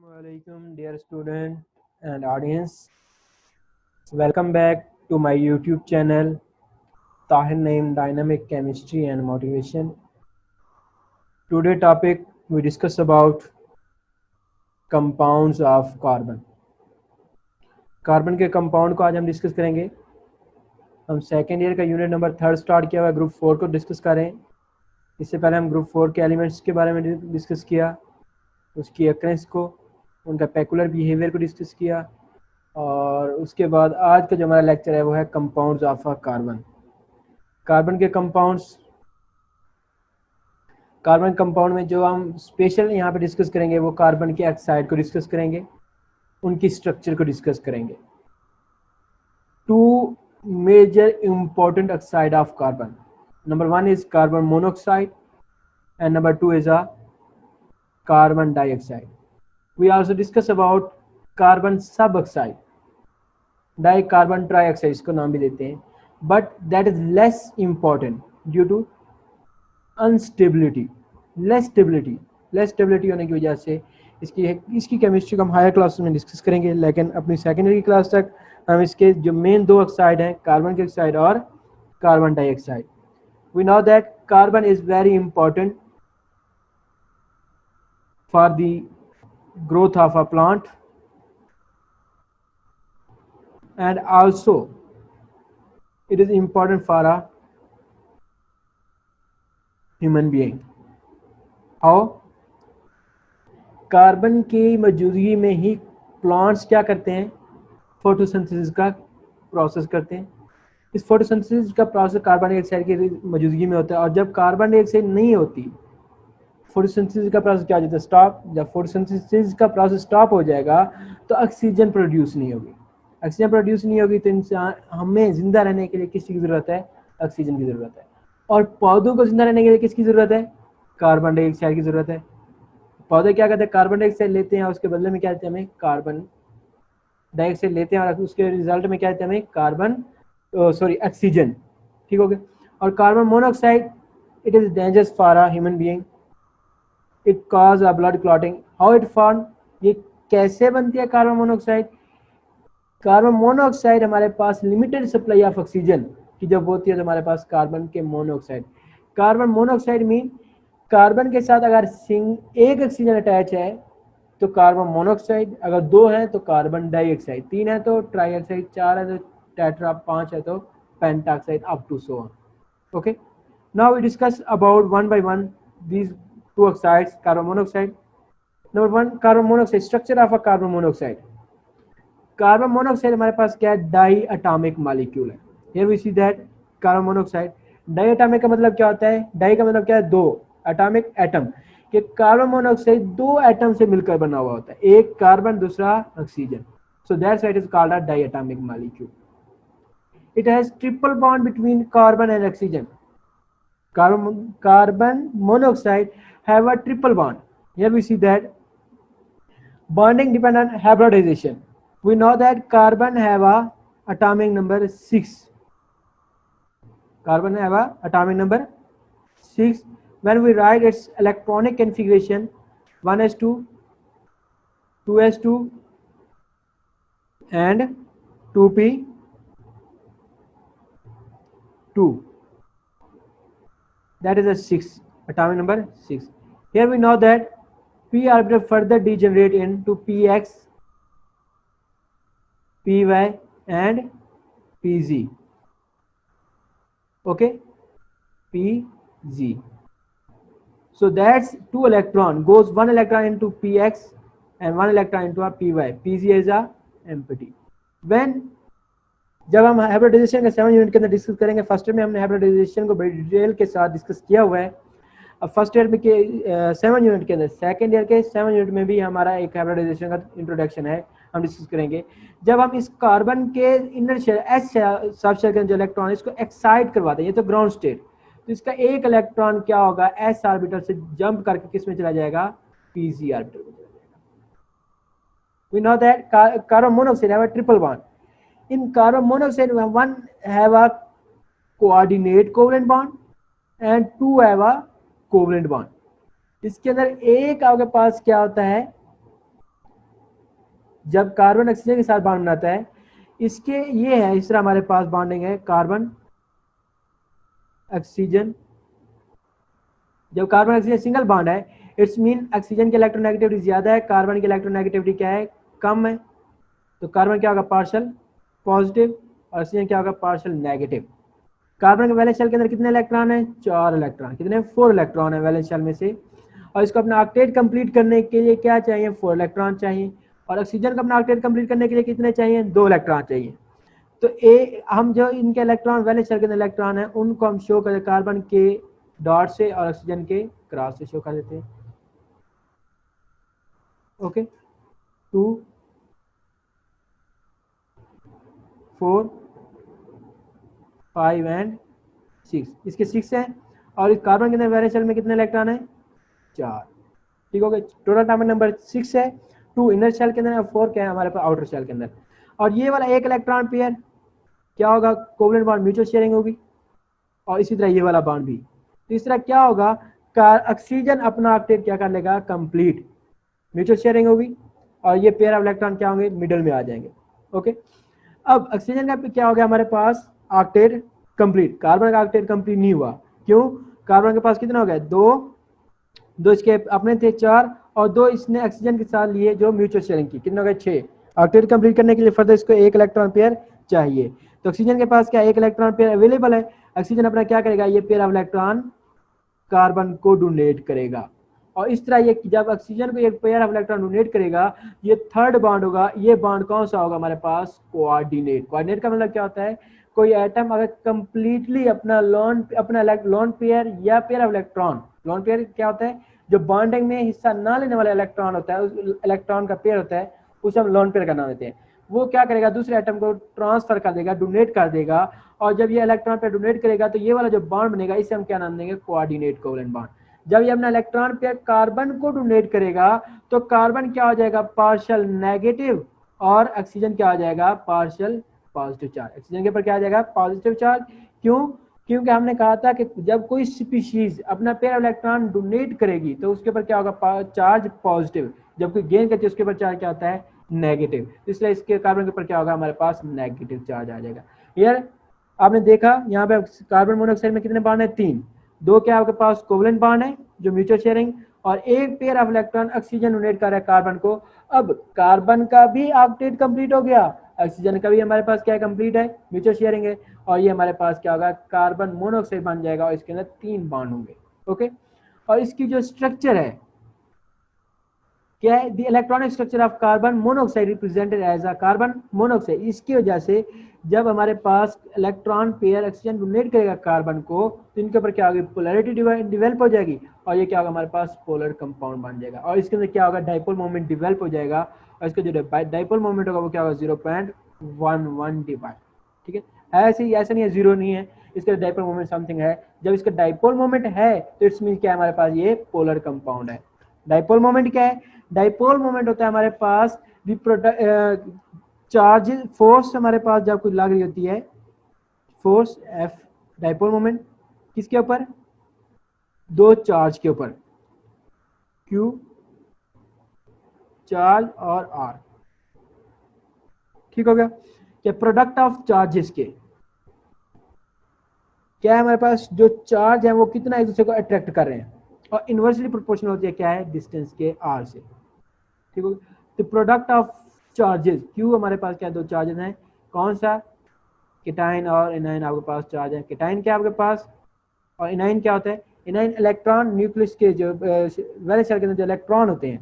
Assalamualaikum dear student and audience. Welcome back to my YouTube channel Tahir Naim Dynamic Chemistry and Motivation. Today topic we discuss about compounds of carbon. Carbon के compound को आज हम discuss करेंगे. हम second year का unit number 3 start किया हुआ है, ग्रुप 4 को डिस्कस करें. इससे पहले हम ग्रुप 4 के एलिमेंट्स के बारे में डिस्कस किया, उसकी अक्रेंस को, उनका पेकुलर बिहेवियर को डिस्कस किया, और उसके बाद आज का जो हमारा लेक्चर है वो है compounds of a carbon. Carbon के कंपाउंड्स, कार्बन कंपाउंड में जो हम स्पेशल यहाँ पे डिस्कस करेंगे वो कार्बन के ऑक्साइड को डिस्कस करेंगे, उनकी स्ट्रक्चर को डिस्कस करेंगे. Two major important oxide of carbon, number 1 is carbon monoxide and number 2 is a carbon dioxide. We also discuss about carbon suboxide, dicarbon trioxide इसको नाम भी देते हैं, but that is less important due to unstability, less stability होने की वजह से इसकी केमिस्ट्री को हम हायर क्लास में डिस्कस करेंगे, लेकिन अपनी सेकेंडरी क्लास तक हम इसके जो मेन दो ऑक्साइड हैं, कार्बन के ऑक्साइड और carbon dioxide. We know that carbon is very important for the growth of a plant and also it is important for a human being. How? Carbon की मौजूदगी में ही प्लांट्स क्या करते हैं, फोटोसिंथेसिस का प्रोसेस करते हैं. इस फोटोसिंथेसिस का प्रोसेस कार्बन डाइऑक्साइड की मौजूदगी में होता है, और जब कार्बन डाइऑक्साइड नहीं होती, फोटोसिंथेसिस का प्रोसेस क्या हो जाता है, स्टॉप. जब फोटोसिंथेसिस का प्रोसेस स्टॉप हो जाएगा तो ऑक्सीजन प्रोड्यूस नहीं होगी. ऑक्सीजन प्रोड्यूस नहीं होगी तो इंसान, हमें जिंदा रहने के लिए किसकी ज़रूरत है, ऑक्सीजन की ज़रूरत है. और पौधों को जिंदा रहने के लिए किसकी ज़रूरत है, कार्बन डाइऑक्साइड की ज़रूरत है. पौधे क्या करते हैं, कार्बन डाइऑक्साइड लेते हैं और उसके बदले में क्या देते हैं, हमें कार्बन डाइऑक्साइड लेते हैं, और उसके रिजल्ट में क्या देते हैं, हमें ऑक्सीजन. ठीक हो गया. और carbon monoxide, it is dangerous for a human being, it cause a blood clotting. How it form, ये कैसे बनती है कार्बन मोनोऑक्साइड. कार्बन मोनोऑक्साइड हमारे पास लिमिटेड सप्लाई ऑफ ऑक्सीजन की जब होती है तो हमारे पास कार्बन के monoxide. Carbon monoxide mean carbon के साथ अगर एक ऑक्सीजन अटैच है तो कार्बन मोनोऑक्साइड, अगर 2 है तो कार्बन डाइऑक्साइड, 3 है तो ट्राइऑक्साइड, 4 है तो टेट्रा, 5 है तो pentaoxide, up to so on. Okay, now we discuss about one by one these two oxides, carbon monoxide. Number 1, carbon monoxide, structure of a carbon monoxide. Carbon monoxide हमारे पास क्या है, डाई अटोमिक मॉलिक्यूल है. Here we see that carbon monoxide. Diatomic का मतलब क्या होता है, डाई का मतलब क्या है, 2, अटोमिक एटम. कि कार्बन मोनोऑक्साइड 2 एटम से मिलकर बना हुआ होता है, एक कार्बन दूसरा oxygen. So that's why it is called a diatomic molecule. It has triple bond between carbon and oxygen. Carbon monoxide have a triple bond. Here we see that bonding depend on hybridization. We know that carbon have a atomic number 6. Carbon have a atomic number 6. When we write its electronic configuration, 1s2, 2s2 and 2p2. That is a 6, atomic number 6. Here we know that p orbital further degenerate into px, py and pz. Okay, pz. So that's 2 electron goes, 1 electron into px and 1 electron into a py. pz is a empty. When जब हम hybridisation के 7 unit के अंदर discuss करेंगे, first year में हमने hybridisation को बड़ी डिटेल के साथ डिस्कस किया हुआ है. अब फर्स्ट ईयर में के 7 यूनिट के अंदर, सेकेंड ईयर के 7 यूनिट में भी हमारा एक हाइब्रिडाइजेशन का इंट्रोडक्शन है, हम डिस्कस करेंगे. जब हम इस कार्बन के inner shell, s sub shell के जो इलेक्ट्रॉन है इसको एक्साइट करवाते हैं, ये तो ग्राउंड स्टेट, तो इसका एक इलेक्ट्रॉन क्या होगा, एस ऑर्बिटल से जंप करके किस में चला जाएगा, पीजी ऑर्बिटल में चला जाएगा. We know that carbon monoxide have a triple bond. In carbon monoxide, one have a coordinate covalent bond and 2 have a covalent bond. इसके अंदर एक आपके पास क्या होता है, जब कार्बन ऑक्सीजन के साथ बॉन्ड बनाता है, इसके ये है, इस तरह हमारे पास बॉन्डिंग है कार्बन ऑक्सीजन। जब कार्बन ऑक्सीजन सिंगल बॉन्ड है, इट्स मीन ऑक्सीजन की इलेक्ट्रोनेगेटिविटी ज्यादा है, कार्बन की इलेक्ट्रोनेगेटिविटी क्या है, कम है। तो कार्बन क्या होगा, पार्शियल पॉजिटिव, ऑक्सीजन क्या होगा, पार्शियल नेगेटिव। कार्बन के वैलेंस शेल के अंदर कितने इलेक्ट्रॉन है, 4 इलेक्ट्रॉन। कितने, 4 इलेक्ट्रॉन है वैलेंस शेल में से। और इसको अपना ऑक्टेट कंप्लीट करने के लिए क्या चाहिए, 4 इलेक्ट्रॉन चाहिए। और ऑक्सीजन को अपना ऑक्टेट कंप्लीट करने के लिए कितने चाहिए, 2 इलेक्ट्रॉन चाहिए। तो हम जो इनके इलेक्ट्रॉन वैलेंस शेल के अंदर इलेक्ट्रॉन है, उनको हम शो करते कार्बन के डॉट से और ऑक्सीजन के क्रॉस से शो कर देते हैं। ओके, 2 4 5 एंड 6, इसके 6 है। और इस कार्बन के अंदर वैलेंस शेल में कितने इलेक्ट्रॉन है, 4। ठीक हो गया, टोटल एटॉमिक नंबर 6 है। 2 इनर शेल के अंदर, 4 क्या है हमारे पास आउटर शेल के अंदर। और ये वाला एक इलेक्ट्रॉन पेयर क्या होगा, कोवलेंट बॉन्ड म्यूचुअल शेयरिंग होगी। और इसी तरह ये वाला बॉन्ड भी। तो इस तरह क्या होगा, ऑक्सीजन अपना ऑक्टेट क्या कर लेगा, कंप्लीट, म्यूचुअल शेयरिंग होगी। और ये पेयर ऑफ इलेक्ट्रॉन क्या होंगे, मिडल में आ जाएंगे। ओके, अब ऑक्सीजन का क्या हो गया हमारे पास, ऑक्टेट कंप्लीट। कार्बन का ऑक्टेट कंप्लीट नहीं हुआ, क्यों, कार्बन के पास कितना हो गया, 2 इसके अपने थे 4, और 2 इसने ऑक्सीजन के साथ लिए जो म्यूचुअल शेयरिंग की, कितने हो गए, 6। ऑक्टेट कंप्लीट करने के लिए फर्दर इसको एक इलेक्ट्रॉन पेयर चाहिए। तो ऑक्सीजन के पास क्या एक इलेक्ट्रॉन पेयर अवेलेबल है। ऑक्सीजन अपना क्या करेगा, ये पेयर ऑफ इलेक्ट्रॉन कार्बन को डोनेट करेगा। और इस तरह ये जब ऑक्सीजन को एक पेयर ऑफ इलेक्ट्रॉन डोनेट करेगा, ये थर्ड बॉन्ड होगा। ये बॉन्ड कौन सा होगा हमारे पास, कोऑर्डिनेट। कोऑर्डिनेट का मतलब क्या होता है, कोई एटम अगर कंप्लीटली अपना लोन पेयर या pair of electron, lone pair क्या होता है, जो बॉन्डिंग में हिस्सा ना लेने वाला इलेक्ट्रॉन होता है, उस इलेक्ट्रॉन का पेयर होता है, उसे हम लोन पेयर का नाम देते हैं। वो क्या करेगा, दूसरे एटम को ट्रांसफर कर देगा, डोनेट कर देगा। और जब ये इलेक्ट्रॉन पे डोनेट करेगा, तो ये वाला जो बॉन्ड बनेगा, इसे हम क्या नाम देंगे, कोऑर्डिनेट कोवलेंट बॉन्ड। जब ये अपना इलेक्ट्रॉन पे कार्बन को डोनेट करेगा, तो कार्बन क्या हो जाएगा, पार्शियल नेगेटिव, और ऑक्सीजन क्या हो जाएगा, पार्शियल पॉजिटिव चार्ज। ऑक्सीजन के ऊपर क्या आ जाएगा, पॉजिटिव चार्ज। क्यों, क्योंकि हमने कहा था कि जब कोई स्पीशीज अपना पेयर इलेक्ट्रॉन डोनेट करेगी, तो उसके ऊपर क्या होगा, चार्ज पॉजिटिव। जब कोई गेन करती है, उसके ऊपर चार्ज क्या होता है, नेगेटिव। इसलिए इसके कार्बन के ऊपर क्या होगा, हमारे पास नेगेटिव चार्ज आ जाएगा। यार आपने देखा यहाँ पे कार्बन मोनोऑक्साइड में कितने बॉन्ड है, 3। 2 क्या आपके पास कोवलेंट बॉन्ड है जो म्यूचुअल शेयरिंग, और एक pair of electron oxygen donate कर रहा है कार्बन को। अब कार्बन का भी ऑक्टेट कंप्लीट हो गया, ऑक्सीजन का भी हमारे पास क्या है, कंप्लीट है, म्यूचुअल शेयरिंग है। और ये हमारे पास क्या होगा, कार्बन मोनोऑक्साइड बन जाएगा, और इसके अंदर 3 बॉन्ड होंगे। ओके, और इसकी जो स्ट्रक्चर है क्या है, the electronic structure of carbon monoxide represented as a carbon monoxide. इसकी वजह से जब हमारे पास इलेक्ट्रॉन पेयर ऑक्सीजन डोनेट करेगा कार्बन को, तो इनके ऊपर क्या होगी, पोलैरिटी डिवेल्प हो जाएगी, और ये क्या होगा, हमारे पास पोलर कंपाउंड बन जाएगा। और इसके अंदर क्या होगा, डाइपोल मोमेंट डिवेल्प हो जाएगा, और इसका जो डाइपोल मोमेंट होगा वो क्या होगा, 0.11 डिवाइड। ठीक है, ऐसे नहीं है, 0 नहीं है, इसका डाइपोल मोमेंट समथिंग है। जब इसका डाइपोल मोमेंट है, तो इट्स मीन क्या है, हमारे पास ये पोलर कंपाउंड है। डाइपोल मोमेंट क्या है, डाइपोल मोमेंट होता है हमारे पास चार्ज फोर्स, हमारे पास जब कुछ लग रही होती है फोर्स एफ, डाइपोल मोमेंट किसके ऊपर, 2 चार्ज के ऊपर, क्यू चार्ज और आर। ठीक हो गया, क्या प्रोडक्ट ऑफ चार्जेस के क्या है, हमारे पास जो चार्ज है वो कितना एक दूसरे को अट्रैक्ट कर रहे हैं, और इनवर्सली प्रोपोर्शनल होती है क्या है, डिस्टेंस के आर से। ठीक हो, तो प्रोडक्ट ऑफ चार्जेस, क्यू हमारे पास क्या है, 2 चार्जेस हैं, कौन सा, केटाइन और एनाइन आपके पास चार्ज है। केटाइन क्या आपके पास, और एनाइन क्या होता है, एनाइन इलेक्ट्रॉन न्यूक्लियस के जो वैलेंस शेल के अंदर जो इलेक्ट्रॉन होते हैं।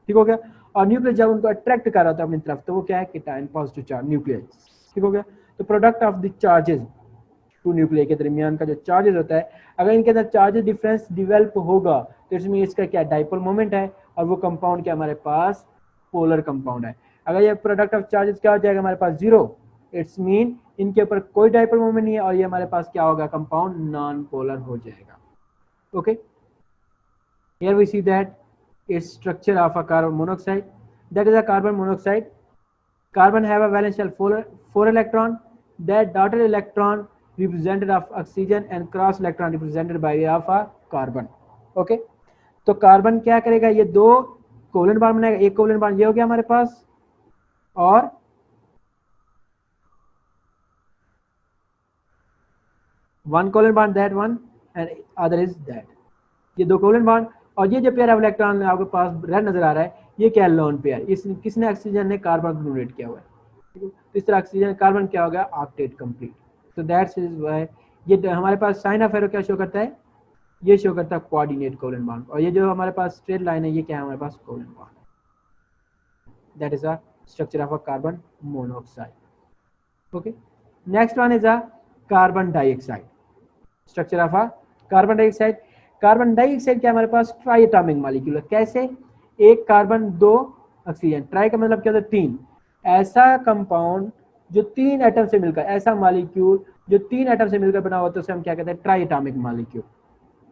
ठीक हो गया, और न्यूक्लियस जब उनको अट्रैक्ट कर रहा होता है अपनी तरफ, तो वो क्या है, केटाइन पॉजिटिव चार्ज न्यूक्लियस। ठीक हो गया, तो product of the charges, 2 nuclear के दरमियान का जो चार्जेस होता है, अगर इनके अंदर चार्जेस डिफरेंस डिवेल्प होगा, तो इसमें इसका क्या डाइपोल मोमेंट है, और वो कंपाउंड क्या हमारे पास पोलर कंपाउंड है। अगर ये प्रोडक्ट ऑफ चार्जेस क्या हो जाएगा हमारे पास, 0, इट्स मीन इनके ऊपर कोई डाइपोल मोमेंट नहीं है, और ये हमारे पास क्या होगा, कंपाउंड नॉन पोलर हो जाएगा। Okay, here we see that its structure of a carbon monoxide, that is a carbon monoxide. Carbon have a valence shell 4 electron, that dotted electron represented of oxygen and cross electron represented by of a carbon. Okay, तो carbon क्या करेगा, ये 2 covalent bond बनाएगा, एक covalent bond ये हो गया हमारे पास, और one covalent bond that one and other is that, ये दो कोवेलेंट बॉन्ड। और ये जो पेयर ऑफ इलेक्ट्रॉन आपके पास रेड नजर आ रहा है ये क्या है, लोन पेयर, इस किसने ऑक्सीजन ने कार्बन को डोनेट किया हुआ है, ठीक है। तो इस तरह ऑक्सीजन कार्बन क्या हो गया, ऑक्टेट कंप्लीट। तो दैट्स इज व्हाई ये हमारे पास साइन ऑफ एरो क्या शो करता है, ये शो करता है कोऑर्डिनेट कोवेलेंट बॉन्ड। और ये जो हमारे पास स्ट्रेट लाइन है ये क्या है, हमारे पास covalent bond. That is a structure of a carbon monoxide. Okay, next one is a carbon dioxide. Structure of a carbon dioxide. Carbon dioxide क्या हमारे पास ट्राई एटॉमिक मॉलिक्यूल है। कैसे, एक कार्बन दो ऑक्सीजन, ट्राई का मतलब क्या होता है, तीन। ऐसा कंपाउंड जो तीन एटम से मिलकर, ऐसा मॉलिक्यूल जो तीन एटम से मिलकर बना हुआ तो उसे हम क्या कहते हैं, ट्राई एटॉमिक मॉलिक्यूल,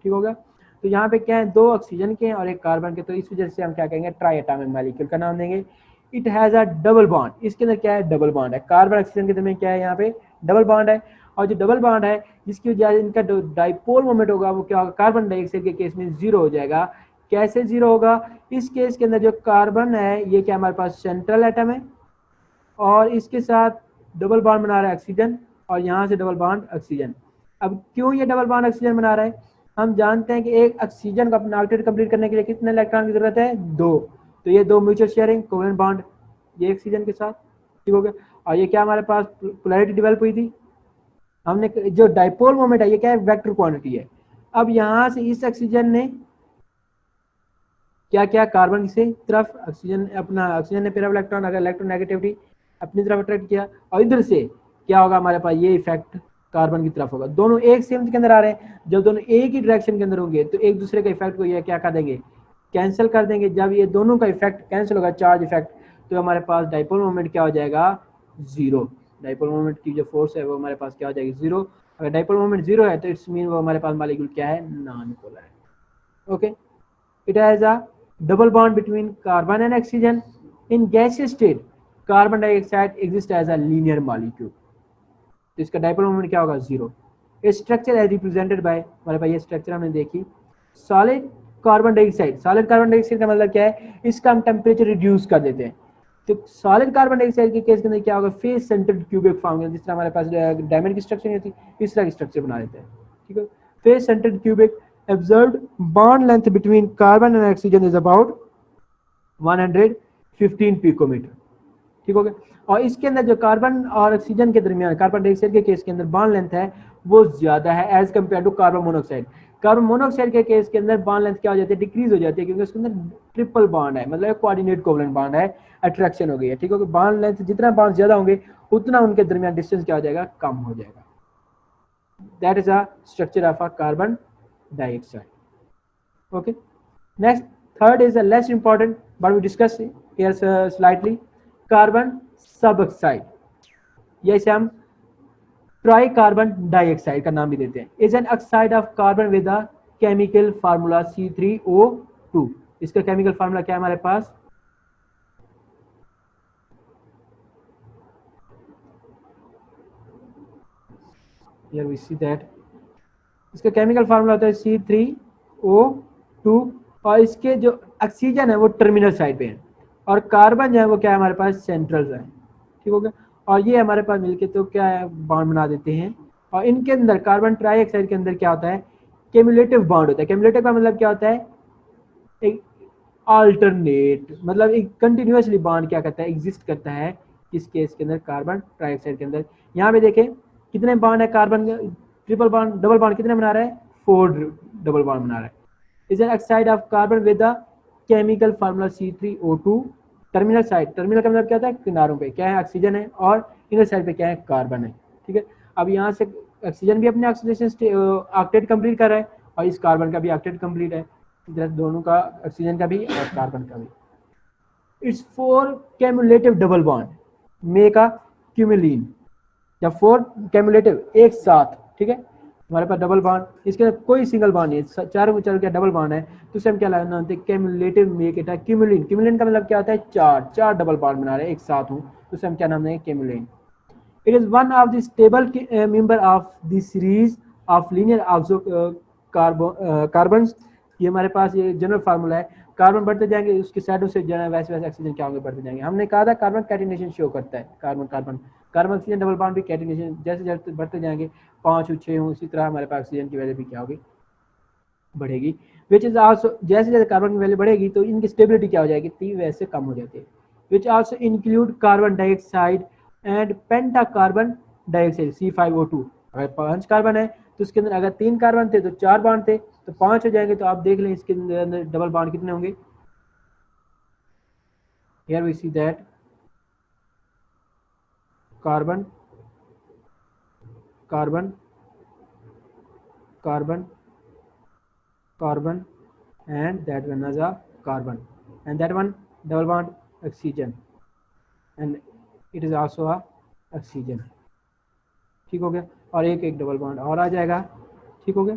ठीक होगा। तो यहाँ पे क्या है, दो ऑक्सीजन के और एक कार्बन के, तो इस वजह से हम क्या कहेंगे, ट्राई एटॉमिक मॉलिक्यूल का नाम देंगे। It has a double bond, इसके अंदर क्या है, डबल बॉन्ड है। कार्बन ऑक्सीजन के दरमियान क्या है, यहाँ पे डबल बॉन्ड है। और जो डबल बॉन्ड है जिसकी वजह से इनका जो डाइपोल मोमेंट होगा वो क्या होगा, कार्बन डाइऑक्साइड के केस में जीरो हो जाएगा। कैसे जीरो होगा, इस केस के अंदर जो कार्बन है ये क्या हमारे पास सेंट्रल एटम है और इसके साथ डबल बॉन्ड बना रहा है ऑक्सीजन, और यहाँ से डबल बॉन्ड ऑक्सीजन। अब क्यों ये डबल बॉन्ड ऑक्सीजन बना रहा है, हम जानते हैं कि एक ऑक्सीजन को अपना ऑक्टेट कंप्लीट करने के लिए कितने इलेक्ट्रॉन की जरूरत है, दो। तो ये दो म्यूचुअल शेयरिंग कोवेलेंट बॉन्ड ये ऑक्सीजन के साथ, ठीक हो गया। और ये क्या हमारे पास पोलैरिटी डेवलप हुई थी, हमने जो डाइपोल मोमेंट है ये क्या है, वेक्टर क्वांटिटी है। अब यहाँ से इस ऑक्सीजन ने क्या क्या, कार्बन से तरफ ऑक्सीजन अपना, ऑक्सीजन ने पेरा इलेक्ट्रॉन अगर इलेक्ट्रोनेगेटिविटी अपनी तरफ अट्रैक्ट किया, और इधर से क्या होगा हमारे पास, ये इफेक्ट कार्बन की तरफ होगा। दोनों एक सेम के अंदर आ रहे हैं, जब दोनों एक ही डायरेक्शन के अंदर होंगे तो एक दूसरे का इफेक्ट को ये क्या कर देंगे, कैंसिल कर देंगे। जब ये दोनों का इफेक्ट कैंसिल होगा, चार्ज इफेक्ट, तो हमारे पास डाइपोल मोमेंट क्या हो जाएगा, जीरो। डाइपोल मोमेंट की जो फोर्स है वो हमारे पास क्या हो जाएगी, जीरो। अगर डाइपोल मोमेंट जीरो है तो इट्स मीन वो हमारे पास मॉलिक्यूल क्या है, नॉन पोलर है। Okay, it has a double bond between carbon and oxygen. In gaseous state, carbon dioxide exists as a linear molecule. तो इसका डाइपोल मोमेंट क्या होगा, जीरो। स्ट्रक्चर है रिप्रेजेंटेड बाय, हमारे पास ये स्ट्रक्चर हमने देखी, solid carbon dioxide. Solid carbon dioxide का मतलब क्या है, इसका हम टेम्परेचर रिड्यूस कर देते हैं। तो सॉलिड कार्बन डाइऑक्साइड के केस के अंदर क्या होगा, फेस सेंटर्ड क्यूबिक फॉर्म, जिस तरह हमारे पास डायमंड की स्ट्रक्चर नहीं होती, इस तरह की स्ट्रक्चर बना देते हैं, ठीक है। Face centred cubic. observed bond length between carbon and oxygen is about 115 picometre, ठीक हो गया। और इसके अंदर जो कार्बन और ऑक्सीजन के दरमियान, कार्बन डाइऑक्साइड के केस के अंदर बॉन्ड लेंथ है वो ज्यादा है as compare to carbon monoxide. Carbon monoxide के केस के अंदर बॉन्ड लेंथ क्या हो जाती है, डिक्रीज हो जाती है, क्योंकि उसके अंदर ट्रिपल बॉन्ड है, मतलब कोऑर्डिनेट कोवेलेंट बॉन्ड है, अट्रैक्शन हो गई है, ठीक है। बॉन्ड लेंथ जितना बॉन्ड ज्यादा होंगे उतना उनके दरमियान डिस्टेंस क्या हो जाएगा, कम हो जाएगा। That is a structure of a carbon dioxide. Okay, next, third is the less important but we discuss here slightly, carbon suboxide, ये इसे हम ट्राई कार्बन डाइऑक्साइड का नाम भी देते हैं। Is an oxide of carbon with a chemical formula C3O2। इसका chemical formula क्या है हमारे पास, here we see that इसका केमिकल फार्मूला होता है C3O2। और इसके जो ऑक्सीजन है वो टर्मिनल साइड पे है और कार्बन जो है वो क्या है हमारे पास सेंट्रल है, ठीक हो गया। और ये हमारे पास मिलके तो क्या है, बॉन्ड बना देते हैं। और इनके अंदर कार्बन ट्राइऑक्साइड के अंदर क्या होता है, क्यूमुलेटिव बॉन्ड होता है। क्यूमुलेटिव का मतलब क्या होता है, एक अल्टरनेट, मतलब एक कंटिन्यूसली बॉन्ड क्या करता है, एग्जिस्ट करता है इस केस के अंदर कार्बन ट्राइऑक्साइड के अंदर। यहाँ पे देखें कितने बॉन्ड है, carbon triple bond, double bond कितने बना रहा है, 4 डबल बॉन्ड बना रहा है। Is an oxide of carbon with the chemical formula C3O2। Terminal side, terminal का मतलब क्या होता है, किनारों पे क्या है, ऑक्सीजन है, और इनर साइड पे क्या है, कार्बन है, ठीक है। अब यहाँ से ऑक्सीजन भी अपने ऑक्सीडेशन ऑक्टेट कंप्लीट कर रहा है और इस कार्बन का भी ऑक्टेट कंप्लीट है, दोनों का, ऑक्सीजन का भी और कार्बन का भी। It's 4 cumulative double bond make a cumulene. जब 4 cumulative एक साथ, ठीक है, हमारे पास डबल बॉन्ड, इसके अंदर कोई सिंगल बॉन्ड नहीं है, चारों चारों क्या डबल बॉन्ड है, तो उसे हम क्या लगाते हैं, cumulative make it a cumulene. Cumulene का मतलब क्या होता है, चार डबल बॉन्ड बना रहे हैं एक साथ हूँ, तो उसे हम क्या नाम देंगे, cumulene. It is one of the stable member of the series of linear carbons। ये हमारे पास ये जनरल फार्मूला है, कार्बन बढ़ते जाएंगे, उसके साइडों से जो है वैसे वैसे ऑक्सीजन क्या होंगे, बढ़ते जाएंगे। हमने कहा था कार्बन कैटिनेशन शो करता है, carbon carbon carbon oxygen double bond भी कैटिनेशन, जैसे जैसे बढ़ते जाएंगे 5 हो 6 हो, इसी तरह हमारे पास ऑक्सीजन की वैल्यू भी क्या होगी, बढ़ेगी। विच इज आल्सो, जैसे जैसे कार्बन की वैल्यू बढ़ेगी तो इनकी स्टेबिलिटी क्या हो जाएगी, तीन वैसे कम हो जाती है। Which also include carbon dioxide and penta carbon dioxide C5O2। अगर 5 कार्बन है तो उसके अंदर अगर 3 कार्बन थे तो 4 बॉन्ड थे, तो 5 हो जाएंगे। तो आप देख लें इसके अंदर डबल बॉन्ड कितने होंगे। Here we see that carbon carbon carbon carbon and that one is a carbon and that one double bond oxygen and it is also a oxygen। ठीक हो गया, और एक एक डबल बॉन्ड और आ जाएगा। ठीक हो गया,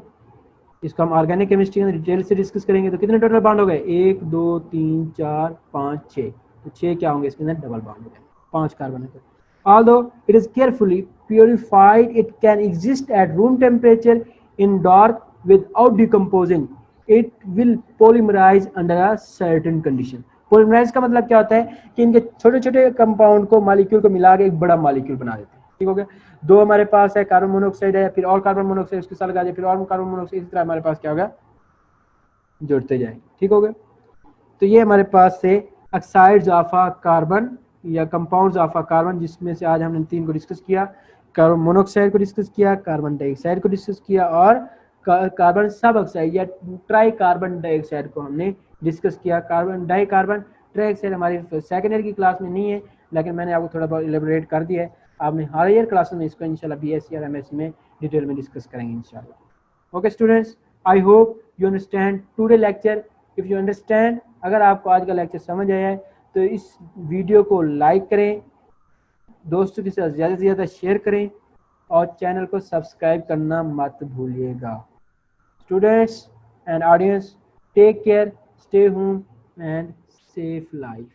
इसको हम ऑर्गेनिक केमिस्ट्री में डिटेल से डिस्कस करेंगे। तो कितने टोटल बॉन्ड हो गए, 1 2 3 4 5 6, तो 6 क्या होंगे इसके अंदर, डबल बॉन्ड हो गए, 5 कार्बन है। Although it is carefully purified, it can exist at room temperature in dark without decomposing. It will polymerize under a certain condition. Polymerize का मतलब क्या होता है कि इनके छोटे छोटे कंपाउंड को, मॉलिक्यूल को मिला के एक बड़ा मॉलिक्यूल बना देते हैं। ठीक हो गया, दो हमारे पास है कार्बन मोनोऑक्साइड है, फिर और कार्बन मोनोऑक्साइड उसके साथ लगा दिया, फिर और कार्बन मोनोऑक्साइड, इस तरह हमारे पास क्या होगा, जुड़ते जाएंगे। ठीक हो गया, तो ये हमारे पास से ऑक्साइड्स ऑफ कार्बन या कंपाउंड्स ऑफ कार्बन, जिसमें से आज हमने 3 को डिस्कस किया। कार्बन मोनोऑक्साइड को डिस्कस किया, कार्बन डाइऑक्साइड को डिस्कस किया, और कार्बन सब ऑक्साइड या ट्राई कार्बन डाइऑक्साइड को हमने डिस्कस किया। कार्बन डाई कार्बन ट्राइऑक्साइड हमारी सेकेंड ईयर की क्लास में नहीं है, लेकिन मैंने आपको थोड़ा बहुत एलेबोरेट कर दिया है। आपने हर ईयर क्लास में इसको इंशाल्लाह BSc और MSc में डिटेल में डिस्कस करेंगे इंशाल्लाह। Okay students, I hope you understand today lecture. If you understand, अगर आपको आज का लेक्चर समझ आया है तो इस वीडियो को लाइक करें, दोस्तों के साथ ज़्यादा से ज़्यादा शेयर करें, और चैनल को सब्सक्राइब करना मत भूलिएगा। Students and audience, take care, stay home and safe life.